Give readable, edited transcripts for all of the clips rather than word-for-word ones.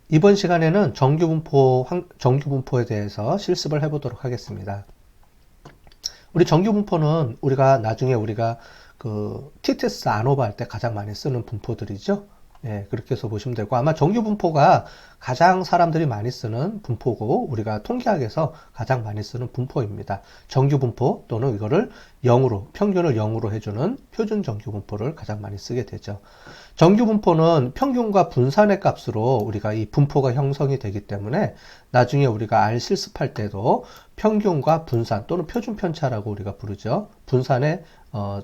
이번 시간에는 정규분포에 대해서 실습을 해보도록 하겠습니다. 우리 정규분포는 우리가 그 TTS 안오버 할 때 가장 많이 쓰는 분포들이죠. 예, 그렇게 해서 보시면 되고, 아마 정규분포가 가장 사람들이 많이 쓰는 분포고, 우리가 통계학에서 가장 많이 쓰는 분포입니다. 정규분포 또는 이거를 0으로, 평균을 0으로 해주는 표준 정규분포를 가장 많이 쓰게 되죠. 정규분포는 평균과 분산의 값으로 우리가 이 분포가 형성이 되기 때문에 나중에 우리가 R 실습할 때도 평균과 분산 또는 표준 편차라고 우리가 부르죠. 분산의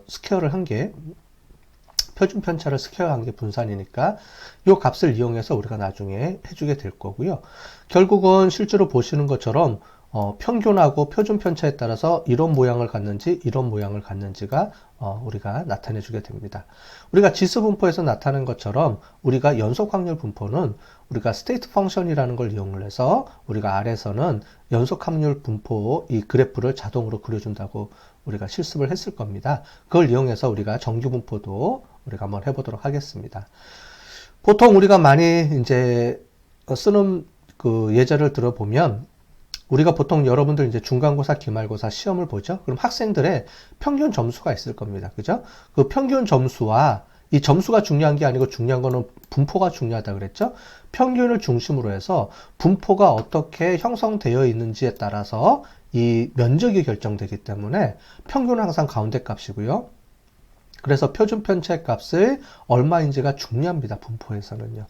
스퀘어를 한 게, 표준 편차를 스퀘어한 게 분산이니까 이 값을 이용해서 우리가 나중에 해주게 될 거고요. 결국은 실제로 보시는 것처럼 평균하고 표준 편차에 따라서 이런 모양을 갖는지 이런 모양을 갖는지가 우리가 나타내 주게 됩니다. 우리가 지수 분포에서 나타낸 것처럼 우리가 연속 확률 분포는 우리가 스테이트 펑션이라는 걸 이용을 해서 우리가 R에서는 연속 확률 분포 이 그래프를 자동으로 그려준다고 우리가 실습을 했을 겁니다. 그걸 이용해서 우리가 정규 분포도 우리가 한번 해보도록 하겠습니다. 보통 우리가 많이 이제 쓰는 그 예제를 들어보면 우리가 보통 여러분들 이제 중간고사, 기말고사 시험을 보죠. 그럼 학생들의 평균 점수가 있을 겁니다. 그죠? 그 평균 점수와 이 점수가 중요한 게 아니고 중요한 거는 분포가 중요하다 그랬죠? 평균을 중심으로 해서 분포가 어떻게 형성되어 있는지에 따라서 이 면적이 결정되기 때문에 평균은 항상 가운데 값이고요. 그래서 표준 편차의 값을 얼마인지가 중요합니다. 분포에서는요.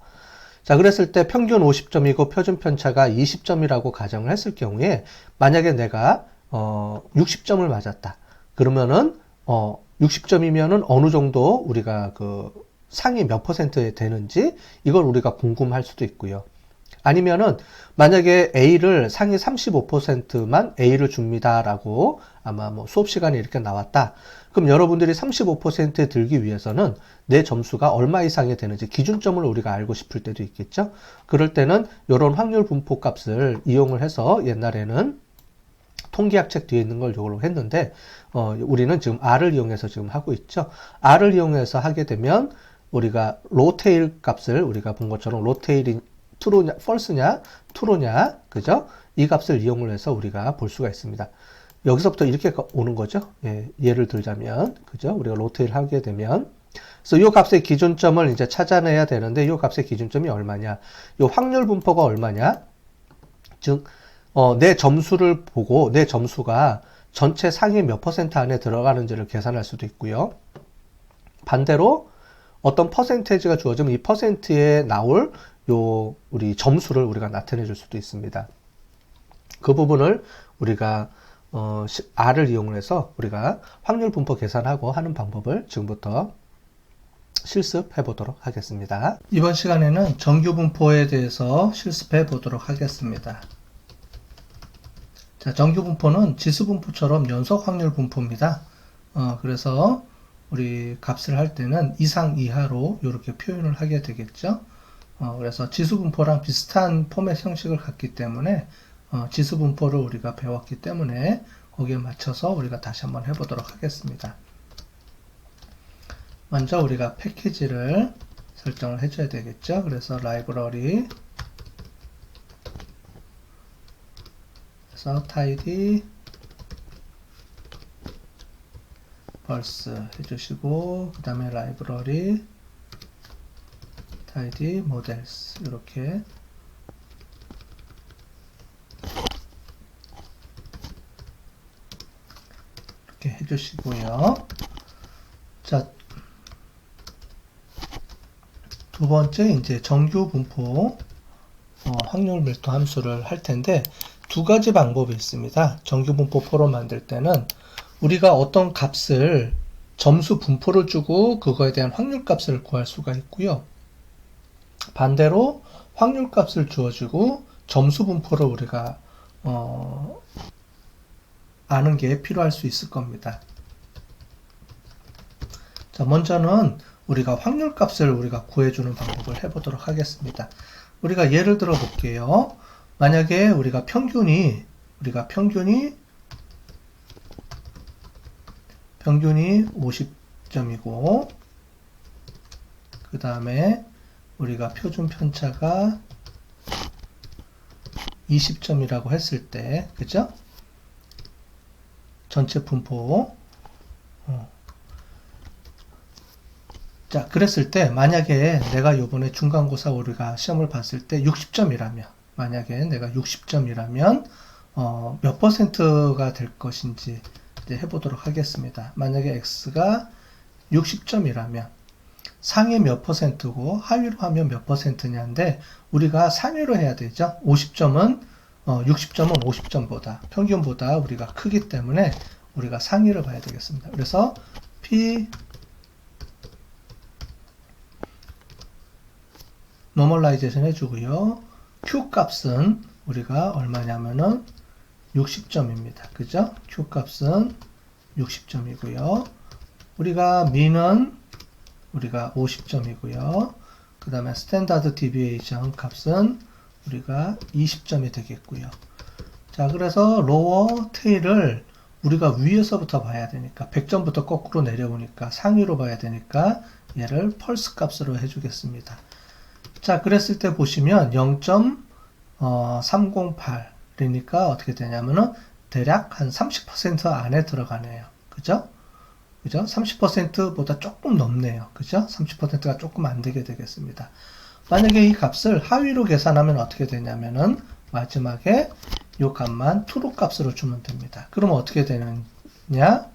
자, 그랬을 때 평균 50점이고 표준 편차가 20점이라고 가정을 했을 경우에 만약에 내가 60점을 맞았다. 그러면은 60점이면은 어느 정도 우리가 그 상위 몇 퍼센트에 되는지 이걸 우리가 궁금할 수도 있고요. 아니면은 만약에 A를 상위 35%만 A를 줍니다라고 아마 뭐 수업 시간에 이렇게 나왔다. 그럼 여러분들이 35%에 들기 위해서는 내 점수가 얼마 이상이 되는지 기준점을 우리가 알고 싶을 때도 있겠죠. 그럴 때는 이런 확률 분포 값을 이용을 해서 옛날에는 통계학 책 뒤에 있는 걸 이걸로 했는데 우리는 지금 R을 이용해서 지금 하고 있죠. R을 이용해서 하게 되면 우리가 로테일 값을 우리가 본 것처럼 로테일이 true냐, false냐, true냐, 그죠? 이 값을 이용을 해서 우리가 볼 수가 있습니다. 여기서부터 이렇게 오는 거죠. 예, 예를 들자면, 그죠? 우리가 로테일 하게 되면, 그래서 이 값의 기준점을 이제 찾아내야 되는데, 이 값의 기준점이 얼마냐? 이 확률 분포가 얼마냐? 즉, 내 점수를 보고 내 점수가 전체 상위 몇 퍼센트 안에 들어가는지를 계산할 수도 있고요. 반대로 어떤 퍼센테이지가 주어지면 이 퍼센트에 나올 우리 점수를 우리가 나타내 줄 수도 있습니다. 그 부분을 우리가 R을 이용해서 우리가 확률 분포 계산하고 하는 방법을 지금부터 실습해 보도록 하겠습니다. 이번 시간에는 정규 분포에 대해서 실습해 보도록 하겠습니다. 자, 정규 분포는 지수 분포처럼 연속 확률 분포입니다. 그래서 우리 값을 할 때는 이상 이하로 이렇게 표현을 하게 되겠죠. 그래서 지수 분포랑 비슷한 포맷 형식을 갖기 때문에 지수 분포를 우리가 배웠기 때문에 거기에 맞춰서 우리가 다시 한번 해보도록 하겠습니다. 먼저 우리가 패키지를 설정을 해줘야 되겠죠. 그래서 라이브러리 그래서 tidy 벌스 해주시고 그 다음에 라이브러리 tidy models 이렇게 해주시고요. 자, 두 번째 이제 정규 분포 확률 밀도 함수를 할 텐데 두 가지 방법이 있습니다. 정규 분포 포로 만들 때는 우리가 어떤 값을 점수 분포를 주고 그거에 대한 확률 값을 구할 수가 있고요. 반대로 확률 값을 주어주고 점수 분포를 우리가 아는 게 필요할 수 있을 겁니다. 자, 먼저는 우리가 확률 값을 우리가 구해주는 방법을 해보도록 하겠습니다. 우리가 예를 들어 볼게요. 만약에 우리가 평균이 50점이고 그 다음에 우리가 표준 편차가 20점이라고 했을 때, 그죠? 전체 분포. 자, 그랬을 때, 만약에 내가 요번에 중간고사 우리가 시험을 봤을 때 60점이라면, 만약에 내가 60점이라면, 몇 퍼센트가 될 것인지 이제 해보도록 하겠습니다. 만약에 x가 60점이라면, 상위 몇 퍼센트고 하위로 하면 몇 퍼센트냐인데, 우리가 상위로 해야 되죠. 60점은 50점보다 평균보다 우리가 크기 때문에 우리가 상위를 봐야 되겠습니다. 그래서 P 노멀라이제이션 해주고요. Q 값은 우리가 얼마냐면은 60점입니다. 그죠? Q 값은 60점이고요. 우리가 민은 우리가 50점이고요. 그 다음에 스탠다드 디비에이션 값은 우리가 20점이 되겠고요. 자, 그래서 로어 테일을 우리가 위에서부터 봐야 되니까 100점부터 거꾸로 내려오니까 상위로 봐야 되니까 얘를 펄스 값으로 해주겠습니다. 자, 그랬을 때 보시면 0.308이니까 어떻게 되냐면은 대략 한 30% 안에 들어가네요. 그죠? 그죠? 30%보다 조금 넘네요. 그죠? 30%가 조금 안 되게 되겠습니다. 만약에 이 값을 하위로 계산하면 어떻게 되냐면은 마지막에 이 값만 true 값으로 주면 됩니다. 그러면 어떻게 되느냐?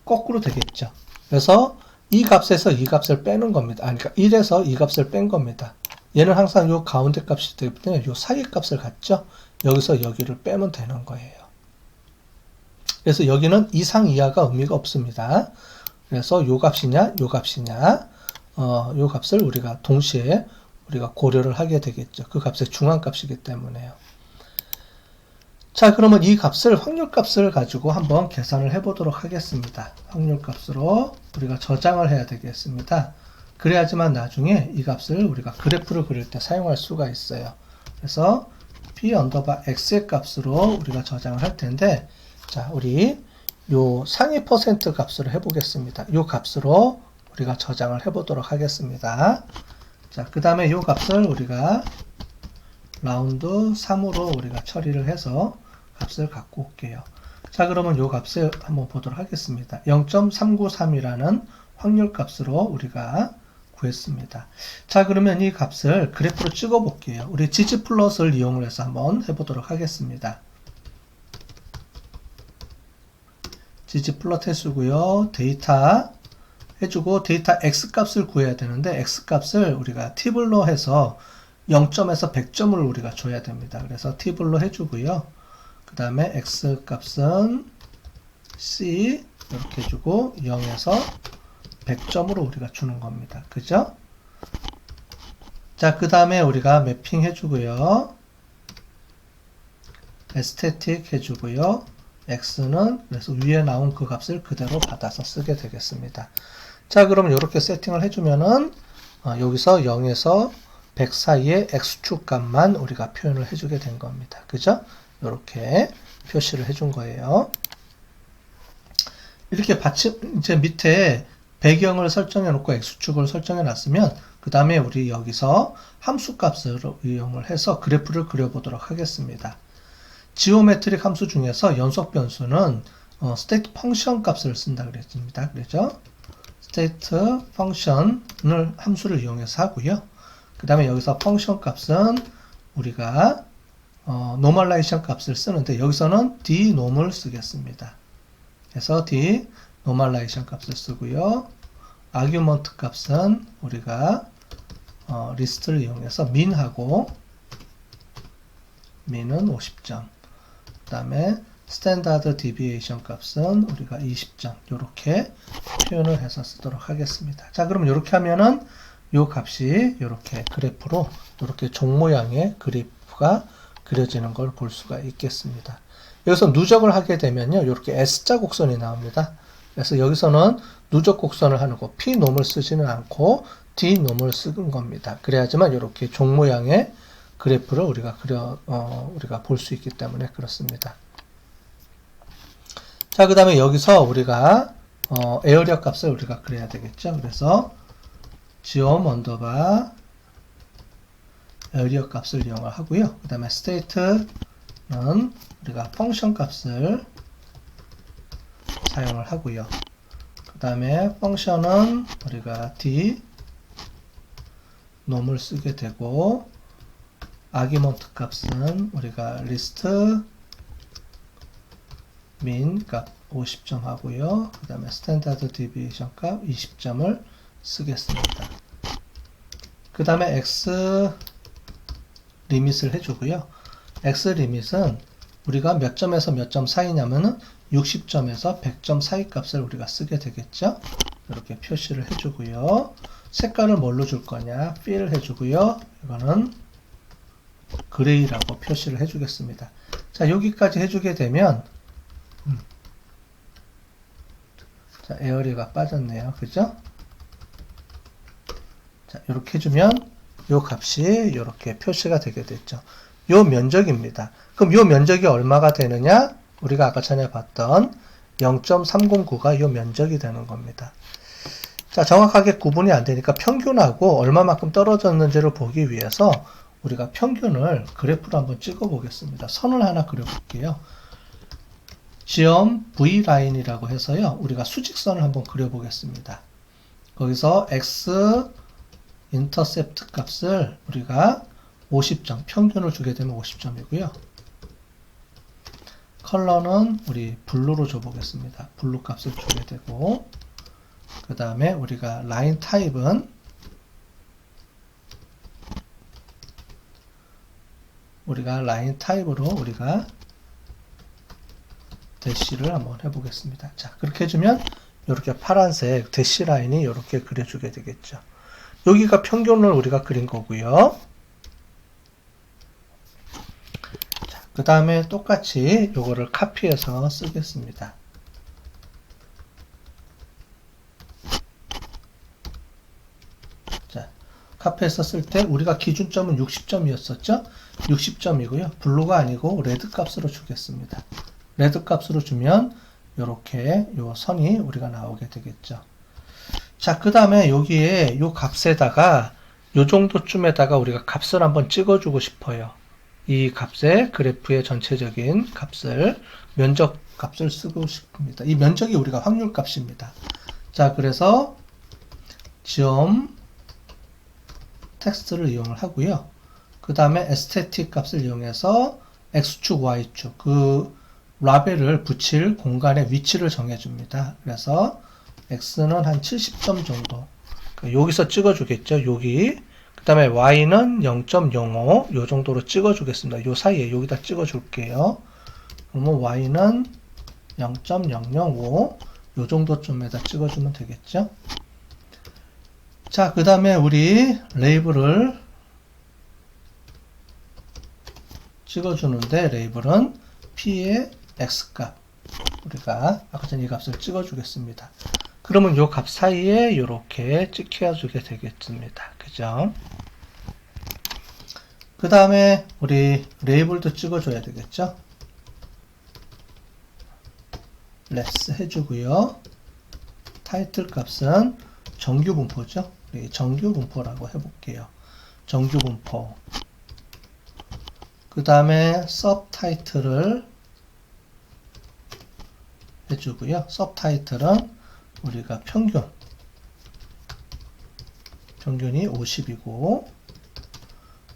거꾸로 되겠죠. 그래서 이 값에서 이 값을 빼는 겁니다. 아니, 그러니까 1에서 이 값을 뺀 겁니다. 얘는 항상 요 가운데 값이 되기 때문에 요 사이 값을 갖죠. 여기서 여기를 빼면 되는 거예요. 그래서 여기는 이상 이하가 의미가 없습니다. 그래서 요 값이냐, 요 값이냐, 요 값을 우리가 동시에 우리가 고려를 하게 되겠죠. 그 값의 중앙값이기 때문에요. 자, 그러면 이 값을 확률값을 가지고 한번 계산을 해보도록 하겠습니다. 확률값으로 우리가 저장을 해야 되겠습니다. 그래야지만 나중에 이 값을 우리가 그래프를 그릴 때 사용할 수가 있어요. 그래서 p 언더바 x의 값으로 우리가 저장을 할 텐데, 자, 우리 요 상위 퍼센트 값으로 해보겠습니다. 요 값으로 우리가 저장을 해보도록 하겠습니다. 자, 그 다음에 요 값을 우리가 라운드 3으로 우리가 처리를 해서 값을 갖고 올게요. 자, 그러면 요 값을 한번 보도록 하겠습니다. 0.393이라는 확률 값으로 우리가 구했습니다. 자, 그러면 이 값을 그래프로 찍어 볼게요. 우리 gg플롯을 이용을 해서 한번 해보도록 하겠습니다. gg플롯 해주고요. 데이터 해주고 데이터 x값을 구해야 되는데 x값을 우리가 t블로 해서 0점에서 100점을 우리가 줘야 됩니다. 그래서 t블로 해주고요. 그 다음에 x값은 c 이렇게 해주고 0에서 100점으로 우리가 주는 겁니다. 그죠? 자, 그 다음에 우리가 매핑 해주고요. 에스테틱 해주고요. x는 그래서 위에 나온 그 값을 그대로 받아서 쓰게 되겠습니다. 자, 그러면 이렇게 세팅을 해주면은 여기서 0에서 100 사이의 x축 값만 우리가 표현을 해주게 된 겁니다. 그죠? 이렇게 표시를 해준 거예요. 이렇게 받침 이제 밑에 배경을 설정해 놓고 x축을 설정해 놨으면 그 다음에 우리 여기서 함수 값을 이용을 해서 그래프를 그려보도록 하겠습니다. 지오메트릭 함수 중에서 연속 변수는 state 펑션 값을 쓴다 그랬습니다. 그렇죠? state 펑션을 함수를 이용해서 하고요. 그 다음에 여기서 펑션 값은 우리가 노멀라이션 값을 쓰는데 여기서는 dnom을 쓰겠습니다. 그래서 d노멀라이션 값을 쓰고요. 아규먼트 값은 우리가 리스트를 이용해서 민하고 민은 50점 그 다음에 스탠다드 디비에이션 값은 우리가 20점 이렇게 표현을 해서 쓰도록 하겠습니다. 자, 그럼 이렇게 하면은 요 값이 이렇게 그래프로 이렇게 종 모양의 그래프가 그려지는 걸 볼 수가 있겠습니다. 여기서 누적을 하게 되면요 이렇게 S자 곡선이 나옵니다. 그래서 여기서는 누적 곡선을 하는 거 P놈을 쓰지는 않고 D놈을 쓰는 겁니다. 그래야지만 이렇게 종 모양의 그래프를 우리가 우리가 볼 수 있기 때문에 그렇습니다. 자, 그 다음에 여기서 우리가 에어리어 값을 우리가 그려야 되겠죠. 그래서 지옴 언더바 에어리어 값을 이용을 하고요. 그 다음에 state는 우리가 펑션 값을 사용을 하고요. 그 다음에 펑션은 우리가 d 놈을 쓰게 되고, 아기먼트 값은 우리가 list min 값 50점 하고요. 그 다음에 스탠다드 디비에이션 값 20점을 쓰겠습니다. 그 다음에 x 리밋을 해주고요. x 리밋은 우리가 몇 점에서 몇 점 사이냐면은 60점에서 100점 사이 값을 우리가 쓰게 되겠죠. 이렇게 표시를 해주고요. 색깔을 뭘로 줄 거냐, fill을 해주고요. 이거는 그레이라고 표시를 해주겠습니다. 자, 여기까지 해주게 되면 자, 에어리어가 빠졌네요. 그죠? 자, 이렇게 해주면 요 값이 이렇게 표시가 되게 됐죠. 요 면적입니다. 그럼 요 면적이 얼마가 되느냐? 우리가 아까 전에 봤던 0.309가 요 면적이 되는 겁니다. 자, 정확하게 구분이 안 되니까 평균하고 얼마만큼 떨어졌는지를 보기 위해서 우리가 평균을 그래프로 한번 찍어 보겠습니다. 선을 하나 그려 볼게요. 지점 V라인이라고 해서요. 우리가 수직선을 한번 그려 보겠습니다. 거기서 X 인터셉트 값을 우리가 50점, 평균을 주게 되면 50점이고요. 컬러는 우리 블루로 줘 보겠습니다. 블루 값을 주게 되고, 그 다음에 우리가 라인 타입은 우리가 라인 타입으로 우리가 대시를 한번 해보겠습니다. 자, 그렇게 해주면 이렇게 파란색 대시 라인이 이렇게 그려주게 되겠죠. 여기가 평균을 우리가 그린 거고요. 자, 그 다음에 똑같이 요거를 카피해서 쓰겠습니다. 자, 카피해서 쓸 때 우리가 기준점은 60점이었었죠? 60점이고요. 블루가 아니고 레드 값으로 주겠습니다. 레드 값으로 주면 이렇게 요 선이 우리가 나오게 되겠죠. 자, 그 다음에 여기에 요 값에다가 요 정도쯤에다가 우리가 값을 한번 찍어주고 싶어요. 이 값의 그래프의 전체적인 값을, 면적 값을 쓰고 싶습니다. 이 면적이 우리가 확률 값입니다. 자, 그래서 지점 텍스트를 이용을 하고요. 그 다음에 에스테틱 값을 이용해서 X축, Y축, 그 라벨을 붙일 공간의 위치를 정해줍니다. 그래서 X는 한 70점 정도. 여기서 찍어주겠죠. 여기. 그 다음에 Y는 0.05. 요 정도로 찍어주겠습니다. 요 사이에 여기다 찍어줄게요. 그러면 Y는 0.005. 요 정도쯤에다 찍어주면 되겠죠. 자, 그 다음에 우리 레이블을 찍어주는데, 레이블은 P의 X값, 우리가 아까 전에 이 값을 찍어주겠습니다. 그러면 요 값 사이에 이렇게 찍혀주게 되겠습니다. 그죠? 그 다음에 우리 레이블도 찍어줘야 되겠죠? 랩스 해주고요. 타이틀 값은 정규 분포죠? 정규 분포라고 해볼게요. 정규 분포. 그 다음에 서브타이틀을 해주고요. 서브타이틀은 우리가 평균이 50이고,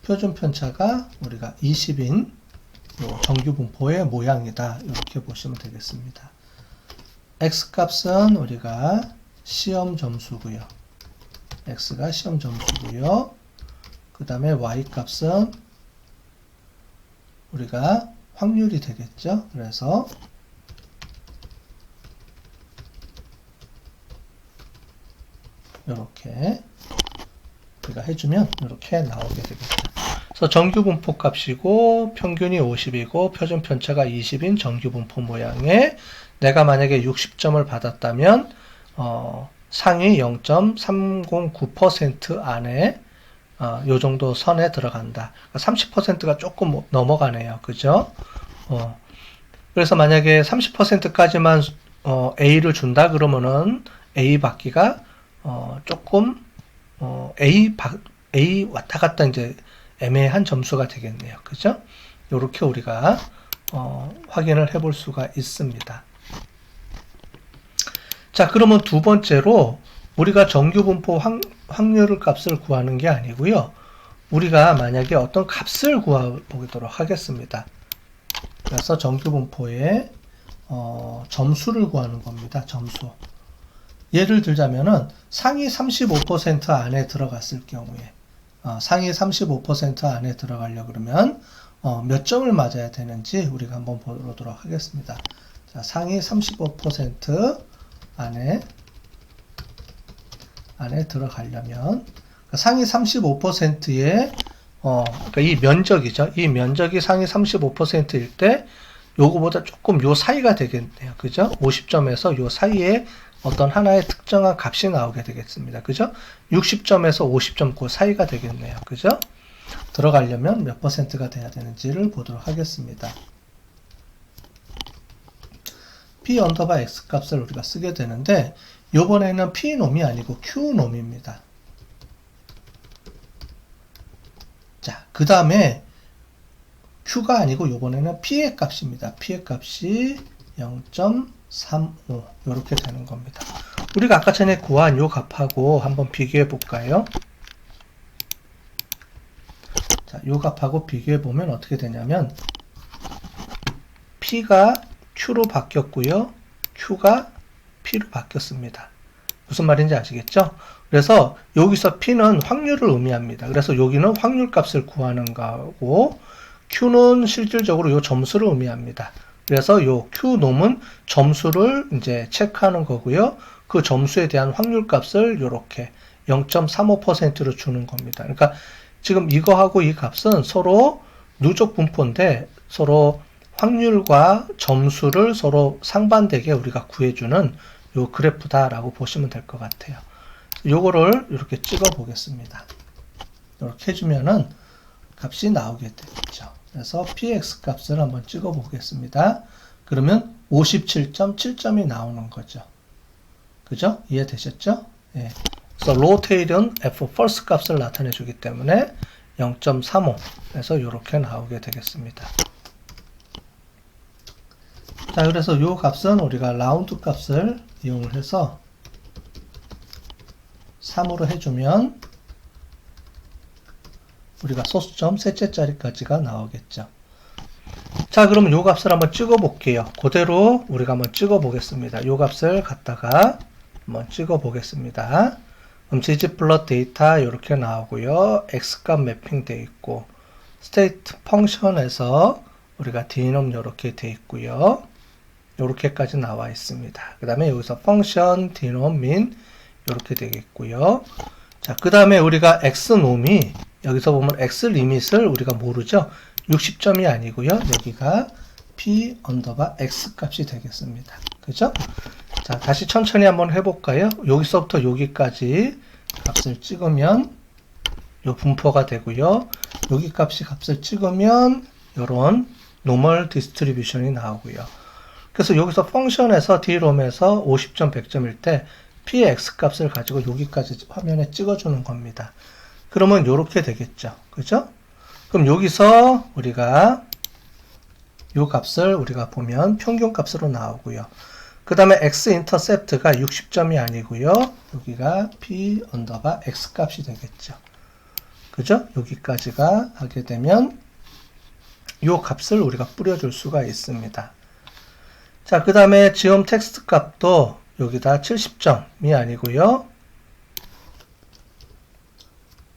표준 편차가 우리가 20인 요 정규 분포의 모양이다. 이렇게 보시면 되겠습니다. X 값은 우리가 시험 점수고요. X가 시험 점수고요. 그 다음에 Y 값은 우리가 확률이 되겠죠. 그래서 이렇게 우리가 해주면 이렇게 나오게 되겠죠. 그래서 정규 분포 값이고 평균이 50이고 표준 편차가 20인 정규 분포 모양에 내가 만약에 60점을 받았다면 상위 0.309% 안에 요 정도 선에 들어간다. 30%가 조금 넘어가네요. 그죠? 그래서 만약에 30%까지만 A를 준다 그러면은 A 받기가 조금 A 왔다 갔다 이제 애매한 점수가 되겠네요. 그죠? 이렇게 우리가 확인을 해볼 수가 있습니다. 자, 그러면 두 번째로 우리가 정규분포 확률 값을 구하는 게 아니고요. 우리가 만약에 어떤 값을 구해보도록 하겠습니다. 그래서 정규분포의 점수를 구하는 겁니다. 점수. 예를 들자면은 상위 35% 안에 들어갔을 경우에 상위 35% 안에 들어가려고 그러면 몇 점을 맞아야 되는지 우리가 한번 보도록 하겠습니다. 자, 상위 35% 안에 들어가려면 상위 35%의 그러니까 이 면적이죠. 이 면적이 상위 35%일 때 요거보다 조금 요 사이가 되겠네요. 그죠? 50점에서 요 사이에 어떤 하나의 특정한 값이 나오게 되겠습니다. 그죠? 60점에서 50점 그 사이가 되겠네요. 그죠? 들어가려면 몇 %가 돼야 되는지를 보도록 하겠습니다. P 언더바 X 값을 우리가 쓰게 되는데 요번에는 P 놈이 아니고 Q 놈입니다. 자, 그 다음에 Q가 아니고 요번에는 P의 값입니다. P의 값이 0.35 이렇게 되는 겁니다. 우리가 아까 전에 구한 요 값하고 한번 비교해 볼까요? 자, 요 값하고 비교해 보면 어떻게 되냐면 P가 Q로 바뀌었고요. Q가 P로 바뀌었습니다. 무슨 말인지 아시겠죠? 그래서 여기서 P는 확률을 의미합니다. 그래서 여기는 확률 값을 구하는 거고 Q는 실질적으로 요 점수를 의미합니다. 그래서 요 Q놈은 점수를 이제 체크하는 거고요. 그 점수에 대한 확률 값을 이렇게 0.35%로 주는 겁니다. 그러니까 지금 이거하고 이 값은 서로 누적 분포인데 서로 확률과 점수를 서로 상반되게 우리가 구해주는 요 그래프다라고 보시면 될 것 같아요. 요거를 이렇게 찍어 보겠습니다. 이렇게 해주면은 값이 나오게 되겠죠. 그래서 px 값을 한번 찍어 보겠습니다. 그러면 57.7점이 나오는 거죠. 그죠? 이해되셨죠? 예. 그래서 low tail은 f first 값을 나타내 주기 때문에 0.35 그래서 이렇게 나오게 되겠습니다. 자, 그래서 요 값은 우리가 라운드 값을 이용을 해서 3으로 해주면 우리가 소수점 셋째 자리까지가 나오겠죠. 자, 그러면 요 값을 한번 찍어 볼게요. 그대로 우리가 한번 찍어 보겠습니다. 요 값을 갖다가 한번 찍어 보겠습니다. 그럼 ggplot 데이터 이렇게 나오고요. x값 매핑 되어 있고 state 펑션에서 우리가 dnom 이렇게 되어 있고요. 이렇게까지 나와 있습니다. 그 다음에 여기서 펑션 dnom min 이렇게 되겠고요. 자, 그 다음에 우리가 x놈이 여기서 보면 x 리밋을 우리가 모르죠. 60점이 아니고요. 여기가 p 언더바 x 값이 되겠습니다. 그죠? 자, 다시 천천히 한번 해볼까요? 여기서부터 여기까지 값을 찍으면 요 분포가 되고요. 여기 값을 찍으면 요런 노멀 디스트리뷰션이 나오고요. 그래서 여기서 펑션에서 drom에서 50점 100점일 때 p의 x 값을 가지고 여기까지 화면에 찍어주는 겁니다. 그러면 요렇게 되겠죠. 그죠? 그럼 여기서 우리가 요 값을 우리가 보면 평균 값으로 나오고요. 그 다음에 x 인터셉트가 60점이 아니고요. 여기가 p 언더바 x 값이 되겠죠. 그죠? 여기까지가 하게 되면 요 값을 우리가 뿌려줄 수가 있습니다. 자, 그 다음에 지금 텍스트 값도 여기다 70점이 아니고요.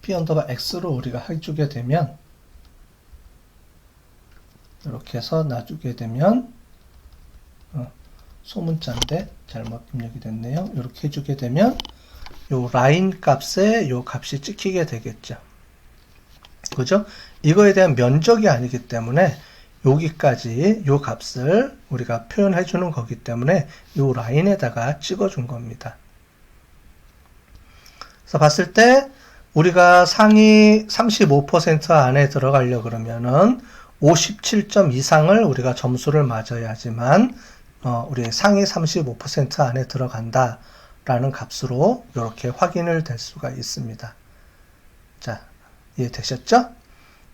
p 언더바 x로 우리가 해주게 되면 이렇게 해서 놔주게 되면 소문자인데 잘못 입력이 됐네요. 이렇게 해주게 되면 요 라인 값에 요 값이 찍히게 되겠죠. 그죠? 이거에 대한 면적이 아니기 때문에 여기까지 요 값을 우리가 표현해 주는 거기 때문에 요 라인에다가 찍어 준 겁니다. 그래서 봤을 때 우리가 상위 35% 안에 들어가려 그러면은 57점 이상을 우리가 점수를 맞아야지만 우리 상위 35% 안에 들어간다 라는 값으로 이렇게 확인을 될 수가 있습니다. 자, 이해되셨죠?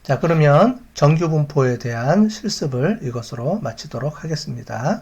자, 그러면 정규분포에 대한 실습을 이것으로 마치도록 하겠습니다.